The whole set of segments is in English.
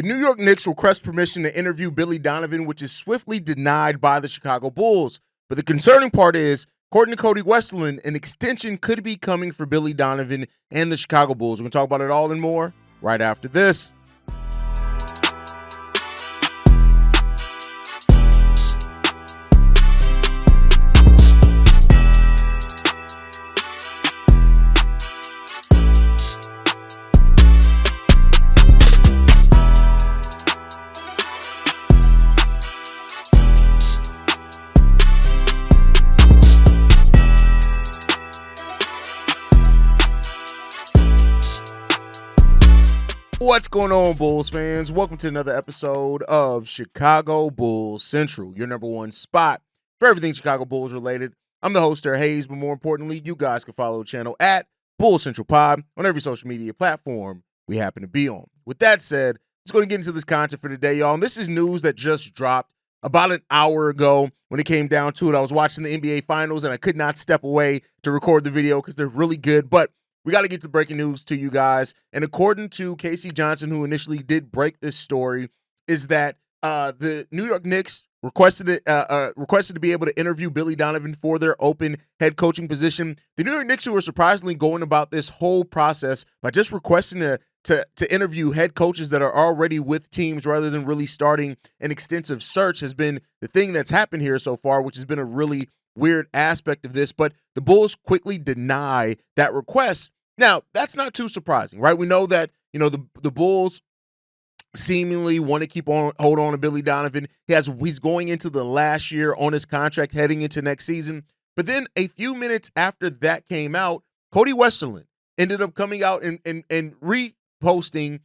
The New York Knicks request permission to interview Billy Donovan, which is swiftly denied by the Chicago Bulls. But the concerning part is, according to Cody Westerland, an extension could be coming for Billy Donovan and the Chicago Bulls. We're going to talk about it all and more right after this. What's going on, Bulls fans? Welcome to another episode of Chicago Bulls Central, your number one spot for everything Chicago Bulls related. I'm the host, Derek Hayes, but more importantly, you guys can follow the channel at Bulls Central Pod on every social media platform we happen to be on. With that said, let's go and get into this content for today, y'all. And this is news that just dropped about an hour ago. When it came down to it, I was watching the NBA Finals, and I could not step away to record the video because they're really good, but we got to get the breaking news to you guys. And according to Casey Johnson, who initially did break this story, is that the New York Knicks requested to be able to interview Billy Donovan for their open head coaching position. The New York Knicks, who are surprisingly going about this whole process by just requesting to interview head coaches that are already with teams rather than really starting an extensive search, has been the thing that's happened here so far, which has been a really weird aspect of this. But the Bulls quickly deny that request. Now, that's not too surprising, right? We know that, the Bulls seemingly want to hold on to Billy Donovan. He's going into the last year on his contract, heading into next season. But then a few minutes after that came out, Cody Westerland ended up coming out and retweeting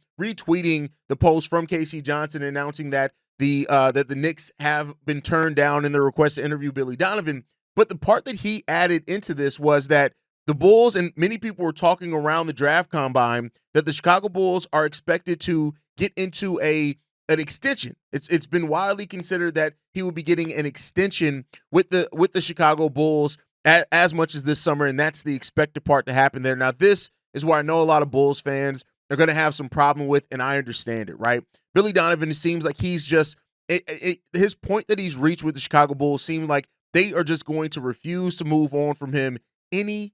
the post from Casey Johnson announcing that the Knicks have been turned down in their request to interview Billy Donovan. But the part that he added into this was that the Bulls, and many people were talking around the draft combine, that the Chicago Bulls are expected to get into an extension. It's been widely considered that he will be getting an extension with the Chicago Bulls as much as this summer, and that's the expected part to happen there. Now, this is where I know a lot of Bulls fans are going to have some problem with, and I understand it, right? Billy Donovan, it seems like he's just his point that he's reached with the Chicago Bulls seems like they are just going to refuse to move on from him anytime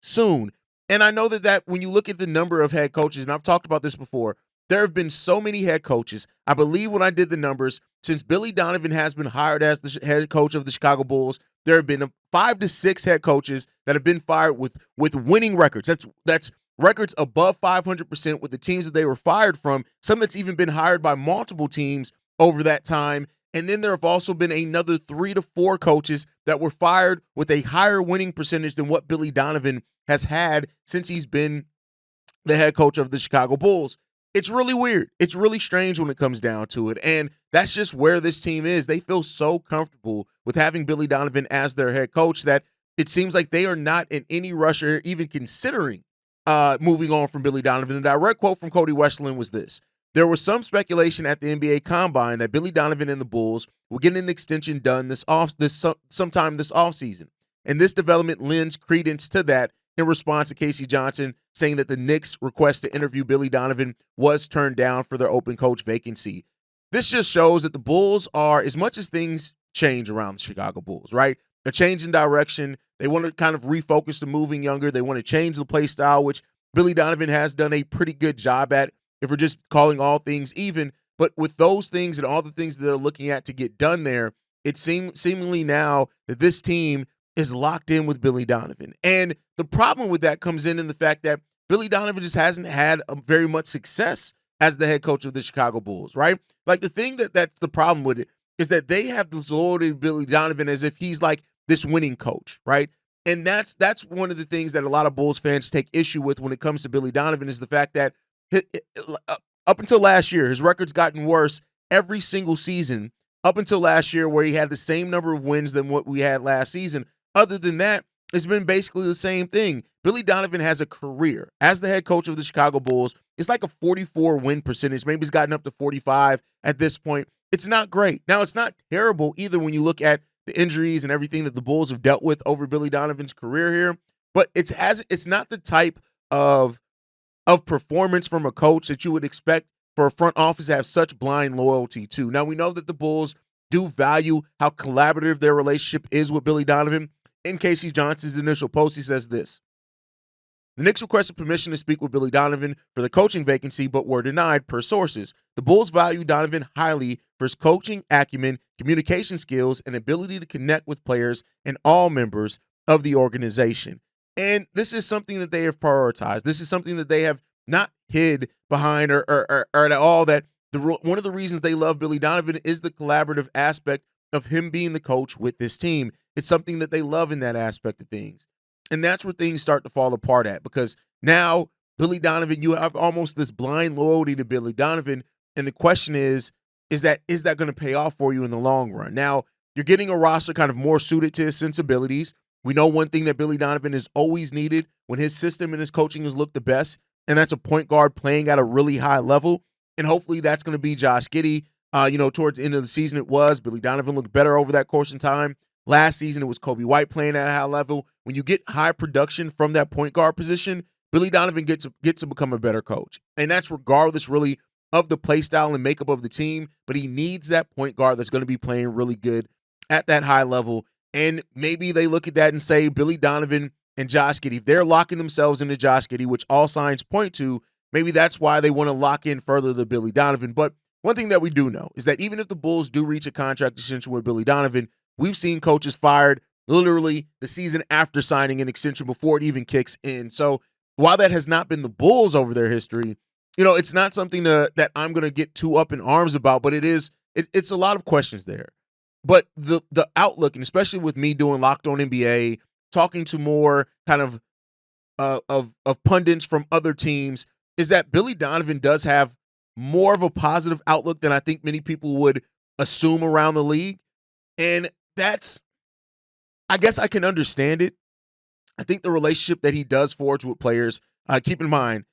soon. And I know that when you look at the number of head coaches, and I've talked about this before, there have been so many head coaches. I believe when I did the numbers, since Billy Donovan has been hired as the head coach of the Chicago Bulls, there have been 5 to 6 head coaches that have been fired with winning records. That's records above 500% with the teams that they were fired from. Some that's even been hired by multiple teams over that time. And then there have also been another 3 to 4 coaches that were fired with a higher winning percentage than what Billy Donovan has had since he's been the head coach of the Chicago Bulls. It's really weird. It's really strange when it comes down to it. And that's just where this team is. They feel so comfortable with having Billy Donovan as their head coach that it seems like they are not in any rush or even considering moving on from Billy Donovan. The direct quote from Cody Westerland was this: "There was some speculation at the NBA Combine that Billy Donovan and the Bulls will get an extension done sometime this offseason. And this development lends credence to that in response to Casey Johnson saying that the Knicks' request to interview Billy Donovan was turned down for their open coach vacancy." This just shows that the Bulls are, as much as things change around the Chicago Bulls, right? They're changing direction. They want to kind of refocus to moving younger. They want to change the play style, which Billy Donovan has done a pretty good job at, if we're just calling all things even. But with those things and all the things that they're looking at to get done there, it seemingly now that this team is locked in with Billy Donovan. And the problem with that comes in the fact that Billy Donovan just hasn't had very much success as the head coach of the Chicago Bulls, right? Like, the thing that's the problem with it is that they have loaded Billy Donovan as if he's like this winning coach, right? And that's one of the things that a lot of Bulls fans take issue with when it comes to Billy Donovan, is the fact that up until last year, his record's gotten worse every single season up until last year, where he had the same number of wins than what we had last season. Other than that, it's been basically the same thing. Billy Donovan has a career as the head coach of the Chicago Bulls. It's like a 44 win percentage. Maybe he's gotten up to 45 at this point. It's not great. Now, it's not terrible either when you look at the injuries and everything that the Bulls have dealt with over Billy Donovan's career here, but it's not the type of performance from a coach that you would expect for a front office to have such blind loyalty to. Now, we know that the Bulls do value how collaborative their relationship is with Billy Donovan. In Casey Johnson's initial post, he says this: the Knicks requested permission to speak with Billy Donovan for the coaching vacancy, but were denied per sources. The Bulls value Donovan highly for his coaching acumen, communication skills, and ability to connect with players and all members of the organization. And this is something that they have prioritized. This is something that they have not hid behind or at all. That one of the reasons they love Billy Donovan is the collaborative aspect of him being the coach with this team. It's something that they love in that aspect of things. And that's where things start to fall apart at, because now Billy Donovan, you have almost this blind loyalty to Billy Donovan. And the question is that going to pay off for you in the long run? Now, you're getting a roster kind of more suited to his sensibilities. We know one thing that Billy Donovan has always needed when his system and his coaching has looked the best, and that's a point guard playing at a really high level. And hopefully that's going to be Josh Giddy. Towards the end of the season it was. Billy Donovan looked better over that course in time. Last season, it was Kobe White playing at a high level. When you get high production from that point guard position, Billy Donovan gets to become a better coach. And that's regardless, really, of the play style and makeup of the team. But he needs that point guard that's going to be playing really good at that high level. And maybe they look at that and say Billy Donovan and Josh Giddey, if they're locking themselves into Josh Giddey, which all signs point to, maybe that's why they want to lock in further the Billy Donovan. But one thing that we do know is that even if the Bulls do reach a contract extension with Billy Donovan, we've seen coaches fired literally the season after signing an extension before it even kicks in. So while that has not been the Bulls over their history, it's not something that I'm going to get too up in arms about, but it's a lot of questions there. But the outlook, and especially with me doing Locked On NBA, talking to more kind of pundits from other teams, is that Billy Donovan does have more of a positive outlook than I think many people would assume around the league. And I guess I can understand it. I think the relationship that he does forge with players, keep in mind,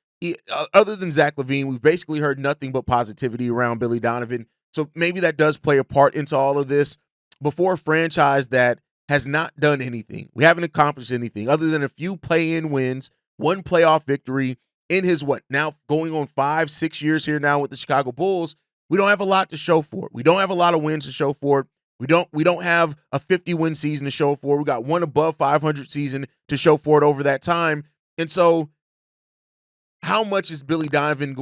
other than Zach LaVine, we've basically heard nothing but positivity around Billy Donovan. So maybe that does play a part into all of this. Before a franchise that has not done anything, we haven't accomplished anything other than a few play-in wins, one playoff victory in his now going on 5-6 years here now with the Chicago Bulls. We don't have a lot to show for it. We don't have a lot of wins to show for it. We don't have a 50-win season to show for it. We got one above 500 season to show for it over that time. And so how much is Billy Donovan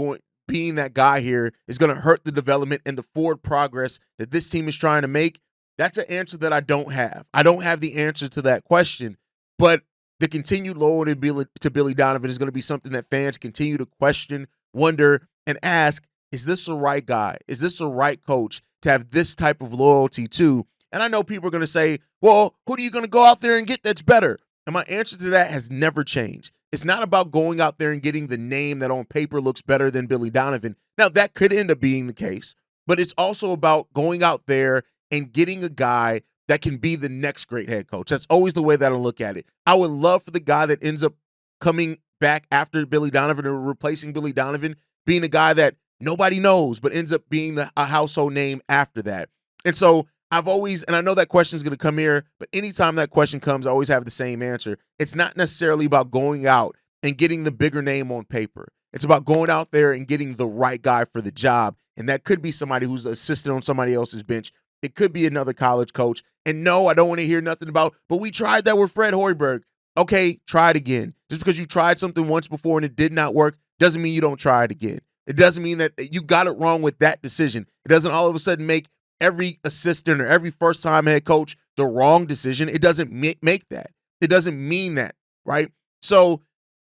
being that guy here is going to hurt the development and the forward progress that this team is trying to make? That's an answer that I don't have. I don't have the answer to that question. But the continued loyalty to Billy Donovan is going to be something that fans continue to question, wonder, and ask, is this the right guy? Is this the right coach to have this type of loyalty to? And I know people are going to say, well, who are you going to go out there and get that's better? And my answer to that has never changed. It's not about going out there and getting the name that on paper looks better than Billy Donovan. Now, that could end up being the case, but it's also about going out there and getting a guy that can be the next great head coach. That's always the way that I look at it. I would love for the guy that ends up coming back after Billy Donovan or replacing Billy Donovan being a guy that nobody knows, but ends up being a household name after that. And so I've always, and I know that question is going to come here, but anytime that question comes, I always have the same answer. It's not necessarily about going out and getting the bigger name on paper. It's about going out there and getting the right guy for the job. And that could be somebody who's an assistant on somebody else's bench. It could be another college coach. And no, I don't want to hear nothing about, but we tried that with Fred Hoiberg. Okay, try it again. Just because you tried something once before and it did not work doesn't mean you don't try it again. It doesn't mean that you got it wrong with that decision. It doesn't all of a sudden make every assistant or every first-time head coach the wrong decision. It doesn't make that. It doesn't mean that, right? So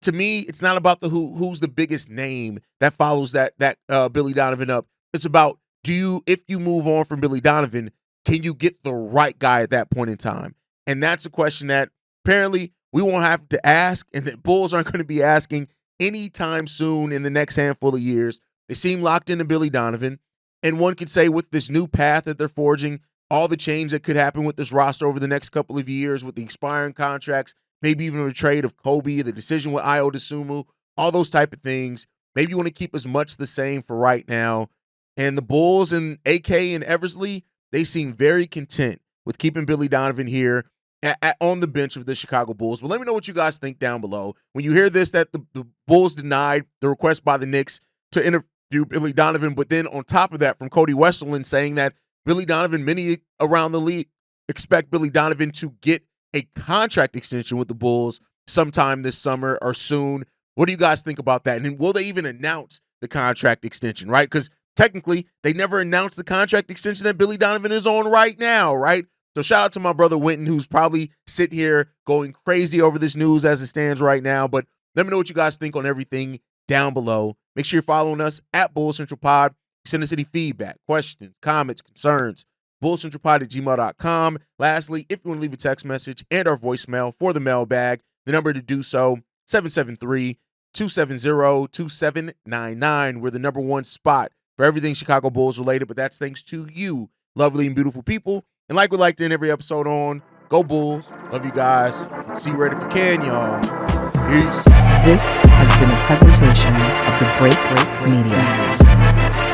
to me, it's not about the who's the biggest name that follows that Billy Donovan up. It's about, if you move on from Billy Donovan, can you get the right guy at that point in time? And that's a question that apparently we won't have to ask, and the Bulls aren't going to be asking anytime soon in the next handful of years. They seem locked into Billy Donovan. And one could say with this new path that they're forging, all the change that could happen with this roster over the next couple of years with the expiring contracts, maybe even a trade of Kobe, the decision with Ayo Dosunmu, all those type of things. Maybe you want to keep as much the same for right now. And the Bulls and AK and Eversley, they seem very content with keeping Billy Donovan here on the bench of the Chicago Bulls. But let me know what you guys think down below. When you hear this, that the Bulls denied the request by the Knicks to view Billy Donovan. But then on top of that, from Cody Westerland saying that Billy Donovan, many around the league expect Billy Donovan to get a contract extension with the Bulls sometime this summer or soon. What do you guys think about that? And will they even announce the contract extension, right? Because technically, they never announced the contract extension that Billy Donovan is on right now, right? So shout out to my brother Winton, who's probably sitting here going crazy over this news as it stands right now. But let me know what you guys think on everything down below. Make sure you're following us at Bull Central Pod. Send us any feedback, questions, comments, concerns. bullcentralpod@gmail.com. Lastly, if you want to leave a text message and our voicemail for the mailbag, the number to do so, 773-270-2799. We're the number one spot for everything Chicago Bulls related, but that's thanks to you, lovely and beautiful people. And like we like to end every episode on, go Bulls. Love you guys. See you right if you can, y'all. Peace. This has been a presentation of the Break Media.